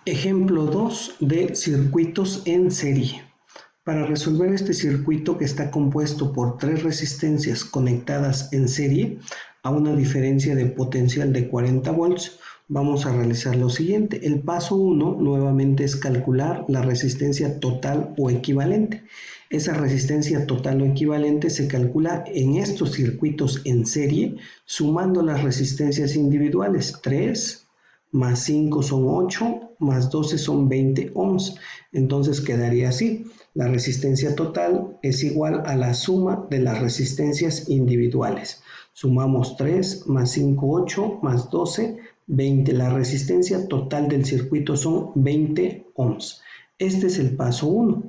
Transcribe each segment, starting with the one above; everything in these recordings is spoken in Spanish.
Ejemplo 2 de circuitos en serie. Para resolver este circuito que está compuesto por tres resistencias conectadas en serie a una diferencia de potencial de 40 volts, vamos a realizar lo siguiente. El paso 1 nuevamente es calcular la resistencia total o equivalente. Esa resistencia total o equivalente se calcula en estos circuitos en serie sumando las resistencias individuales. 3 más 5 son 8, más 12 son 20 ohms. Entonces quedaría así. La resistencia total es igual a la suma de las resistencias individuales. Sumamos 3 más 5, 8, más 12, 20. La resistencia total del circuito son 20 ohms. Este es el paso 1.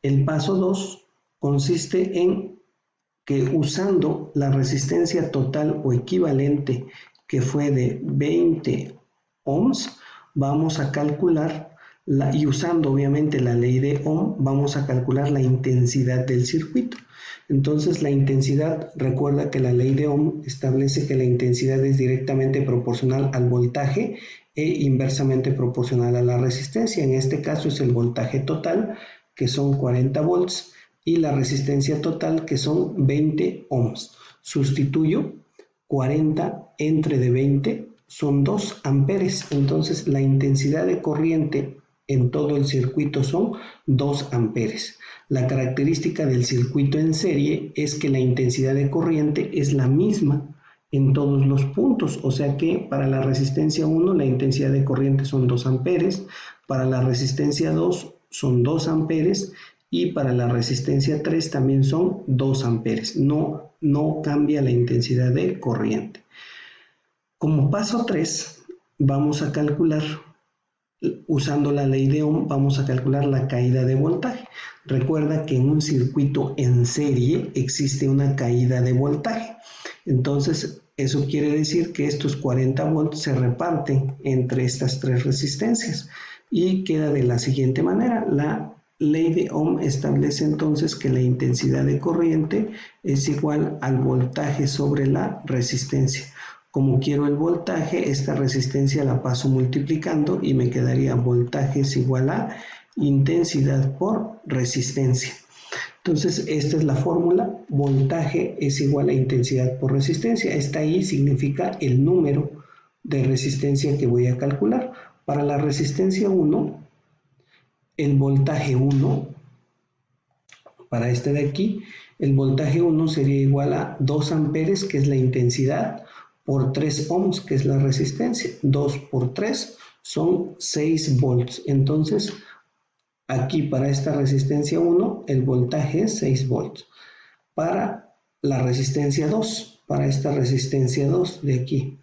El paso 2 consiste en que usando la resistencia total o equivalente que fue de 20 ohms, vamos a calcular, y usando obviamente la ley de Ohm, vamos a calcular la intensidad del circuito. Entonces la intensidad, recuerda que la ley de Ohm establece que la intensidad es directamente proporcional al voltaje e inversamente proporcional a la resistencia. En este caso es el voltaje total, que son 40 volts, y la resistencia total, que son 20 ohms. Sustituyo 40 entre de 20 son 2 amperes, entonces la intensidad de corriente en todo el circuito son 2 amperes. La característica del circuito en serie es que la intensidad de corriente es la misma en todos los puntos, o sea que para la resistencia 1 la intensidad de corriente son 2 amperes, para la resistencia 2 son 2 amperes y para la resistencia 3 también son 2 amperes, no cambia la intensidad de corriente. Como paso 3, vamos a calcular, usando la ley de Ohm, vamos a calcular la caída de voltaje. Recuerda que en un circuito en serie existe una caída de voltaje. Entonces, eso quiere decir que estos 40 volts se reparten entre estas tres resistencias y queda de la siguiente manera. La ley de Ohm establece entonces que la intensidad de corriente es igual al voltaje sobre la resistencia. Como quiero el voltaje, esta resistencia la paso multiplicando y me quedaría voltaje es igual a intensidad por resistencia. Entonces, esta es la fórmula, voltaje es igual a intensidad por resistencia. Esta I significa el número de resistencia que voy a calcular. Para la resistencia 1, el voltaje 1, para este de aquí, el voltaje 1 sería igual a 2 amperes, que es la intensidad, por 3 ohms, que es la resistencia. 2 por 3 son 6 volts. Entonces, aquí para esta resistencia 1, el voltaje es 6 volts. Para la resistencia 2, para esta resistencia 2 de aquí,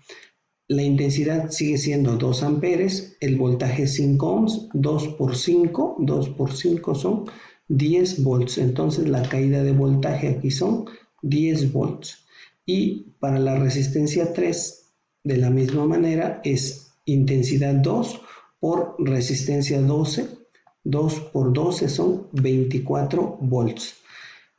la intensidad sigue siendo 2 amperes, el voltaje es 5 ohms, 2 por 5 son 10 volts. Entonces, la caída de voltaje aquí son 10 volts. Y para la resistencia 3, de la misma manera, es intensidad 2 por resistencia 12. 2 por 12 son 24 volts.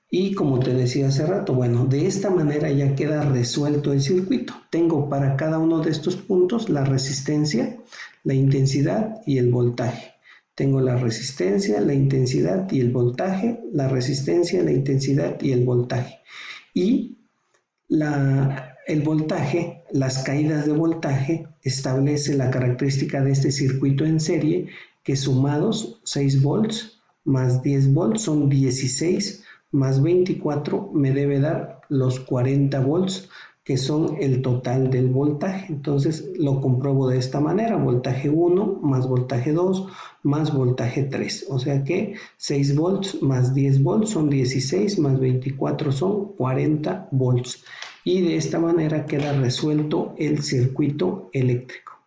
Y como te decía hace rato, bueno, de esta manera ya queda resuelto el circuito. Tengo para cada uno de estos puntos la resistencia, la intensidad y el voltaje. Tengo la resistencia, la intensidad y el voltaje, la resistencia, la intensidad y el voltaje. Y el voltaje, las caídas de voltaje, establece la característica de este circuito en serie que sumados 6 volts más 10 volts son 16 más 24 me debe dar los 40 volts que son el total del voltaje. Entonces lo compruebo de esta manera, voltaje 1 más voltaje 2 más voltaje 3, o sea que 6 volts más 10 volts son 16 más 24 son 40 volts y de esta manera queda resuelto el circuito eléctrico.